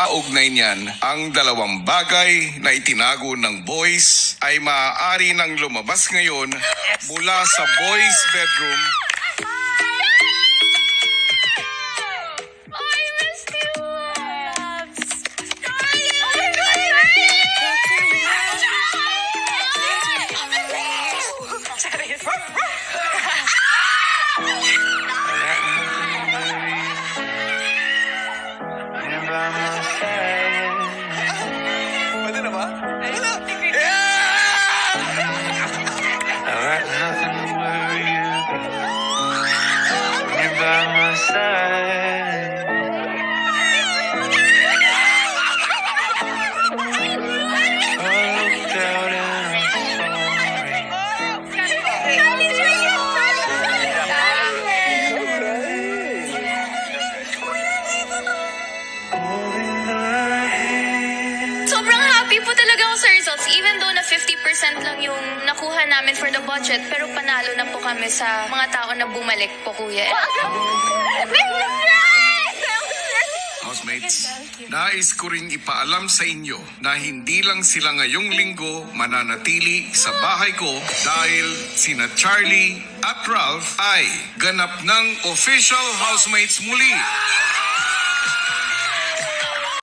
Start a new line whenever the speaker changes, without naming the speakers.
Kaugnay niyan, ang dalawang bagay na itinago ng boys ay maaari nang lumabas ngayon mula sa boys' bedroom.
I missed you, Labs.
Pwede na ba?
Sobrang happy po talaga ako sa results. Even though na 50% lang yung nakuha namin for the budget, pero panalo na po kami sa mga tao na bumalik po, kuya.
Housemates, nais ko ring ipaalam sa inyo na hindi lang sila ngayong linggo mananatili sa bahay ko dahil sina Charlie at Ralph ay ganap ng official housemates muli.